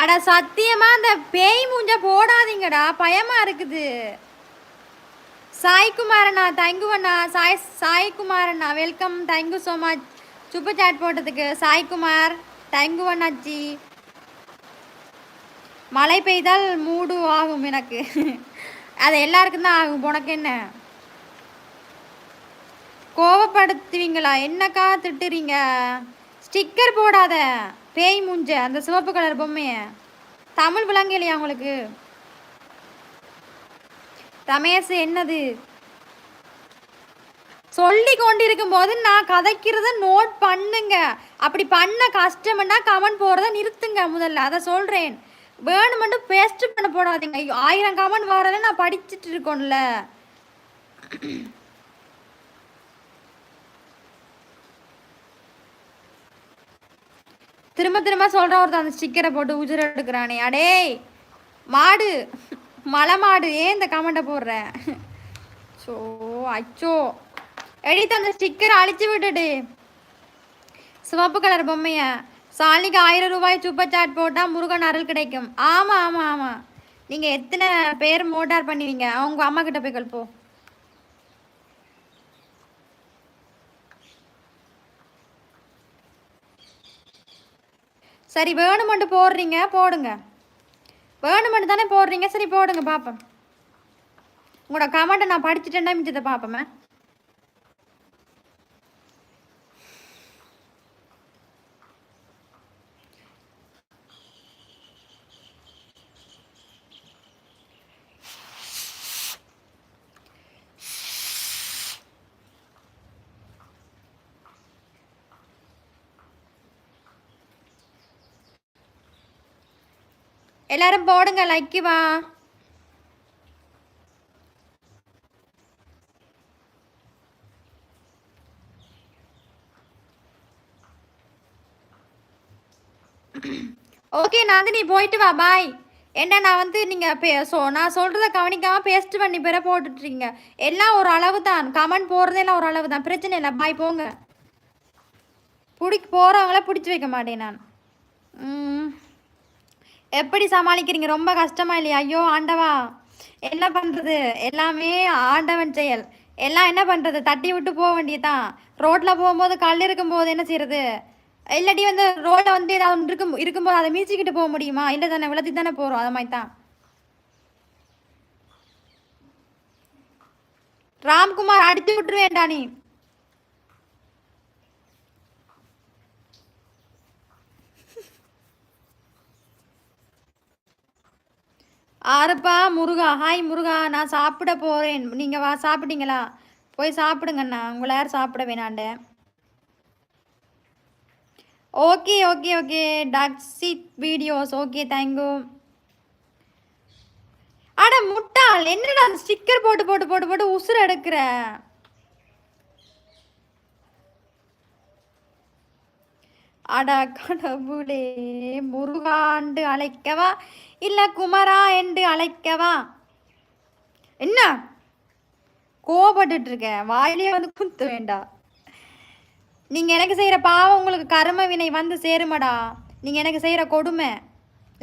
அட சத்தியமா அந்த பேய் மூஞ்ச போடாதீங்கடா, பயமா இருக்குது. சாய்குமாரண்ணா தேங்க்யூண்ணா. சாய்குமாரண்ணா welcome, thank you so much super chat போட்டதுக்கு. சாய்குமார் தேங்க்யூ அண்ணாச்சி. மழை பெய்தால் மூடு ஆகும் எனக்கு. அது எல்லாருக்கும் தான் ஆகும், உனக்கு என்ன? கோவப்படுத்துவீங்களா? என்னக்கா திட்டுறீங்க? ஸ்டிக்கர் போடாத பேய் மூஞ்ச, அந்த சிவப்பு கலர் பொம்மைய. தமிழ் விளங்கலையா உங்களுக்கு? ரமேஷ் என்னது சொல்லி கொண்டிருக்கும் போது நான் கதைக்கிறத நோட் பண்ணுங்க. அப்படி பண்ண கஷ்டம்னா கமெண்ட் போறத நிறுத்துங்க முதல்ல, அதை சொல்றேன். வேணுமென்று பேஸ்ட் பண்ண போடாதீங்க. 1000 கமெண்ட் வரல, நான் படிச்சுட்டு இருக்கோம்ல. திரும்ப திரும்ப சொல்ற ஒருத்தர் அந்த ஸ்டிக்கரை போட்டு உஜர் எடுக்கிறானே. அடே மாடு, மலை மாடு, ஏன் இந்த கமெண்ட்டை போடுற? சோ அச்சோ, எடுத்து அந்த ஸ்டிக்கரை அழிச்சு விட்டுடு. சிவப்பு கலர் பொம்மைய. சாலிக்கு 1000 ரூபாய் சூப்பர் சாட் போட்டால் முருகன் அருள் கிடைக்கும். ஆமாம் ஆமாம் ஆமாம். நீங்கள் எத்தனை பேர் மோட்டார் பண்ணுவீங்க? அவங்க அம்மா கிட்ட போய் கல்போ. சரி வேணுமெண்டு போடுறீங்க, போடுங்க. வேணுமெண்டு தானே போடுறீங்க, சரி போடுங்க பார்ப்பேன். உங்களோட கமெண்ட்டை நான் படிச்சுட்டேன்னா மிச்சத்தை பார்ப்போமே. எல்லாரும் போடுங்க, லைக்கு வா. ஓகே நந்தினி போயிட்டு வா, பாய். என்ன நான் வந்து நீங்கள் நான் சொல்கிறத கவனிக்காமல் பேஸ்ட் பண்ணி பேர போட்டுட்ருக்கீங்க. எல்லாம் ஒரு அளவு தான், கமெண்ட் போடுறதெல்லாம் ஒரு அளவு தான், பிரச்சனை இல்லை. பாய் போங்க. போகிறவங்கள பிடிச்சி வைக்க மாட்டேன் நான். எப்படி சமாளிக்கிறீங்க? ரொம்ப கஷ்டமா இல்லையா? ஐயோ ஆண்டவா, என்ன பண்ணுறது? எல்லாமே ஆண்டவன் செயல். எல்லாம் என்ன பண்ணுறது? தட்டி விட்டு போக வேண்டியதான். ரோட்டில் போகும்போது கல் இருக்கும்போது என்ன செய்யறது? இல்லாட்டி வந்து ரோட்டில் வந்து ஏதாவது இருக்கும்போது அதை மீச்சிக்கிட்டு போக முடியுமா? இல்லை தானே, விளத்தி தானே போகிறோம். அது மாதிரி தான். ராம்குமார் அடித்து விட்டுருவேண்டா நீ. ஆறுப்பா முருகா. ஹாய் முருகா, நான் சாப்பிட போகிறேன். நீங்கள் வா, சாப்பிட்டீங்களா? போய் சாப்பிடுங்கண்ணா, உங்களை யார் சாப்பிட வேணாண்ட. ஓகே ஓகே ஓகே டக்ஸிட் வீடியோஸ், ஓகே தேங்க்யூ. அட முட்டாள், என்னடா ஸ்டிக்கர் போட்டு போட்டு போட்டு போட்டு உசுர எடுக்கிற? அட கடவுளே, முருகாண்டு அழைக்கவா இல்லை குமரா என்று அழைக்கவா? என்ன கோபப்பட்டு இருக்க? வாயிலே வந்து குத்த வேண்டாம். நீங்கள் எனக்கு செய்கிற பாவம் உங்களுக்கு கர்ம வினை வந்து சேருமடா. நீங்கள் எனக்கு செய்கிற கொடுமை.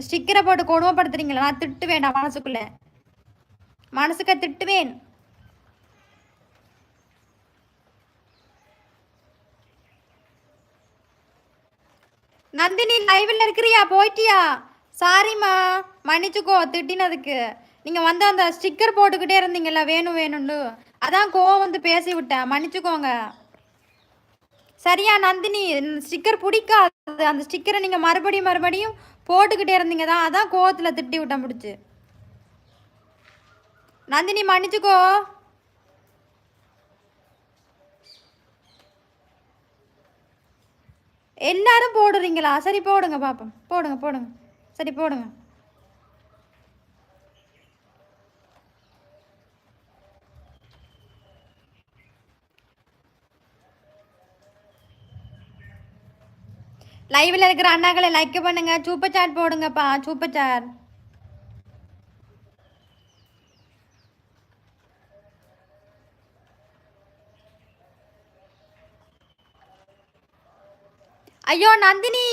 ஸ்டிக்கரை போட்டு கொடுமைப்படுத்துறீங்களா? நான் திட்டு வேண்டாம், மனசுக்குள்ள மனசுக்க திட்டுவேன். நந்தினி லைவில் இருக்கிறியா? போயிட்டியா? சாரிம்மா, மன்னிச்சுக்கோ திட்டினதுக்கு. நீங்கள் வந்து அந்த ஸ்டிக்கர் போட்டுக்கிட்டே இருந்தீங்கல்ல, வேணும் வேணும்னு, அதான் கோவம் வந்து பேசி விட்டேன், மன்னிச்சுக்கோங்க. சரியா நந்தினி? ஸ்டிக்கர் பிடிக்காது, அந்த ஸ்டிக்கரை நீங்கள் மறுபடியும் மறுபடியும் போட்டுக்கிட்டே இருந்தீங்க தான், அதான் கோவத்தில் திட்டி விட்டேன் பிடிச்சி. நந்தினி மன்னிச்சுக்கோ. எல்லாரும் போடுறீங்களா? சரி போடுங்க பாப்போம், போடுங்க போடுங்க, சரி போடுங்க. லைவ்ல இருக்கிற அண்ணாக்களை லைக் பண்ணுங்க, சூப்பர் சாட் போடுங்கப்பா, சூப்பர் சாட். ஐயோ நந்தினி,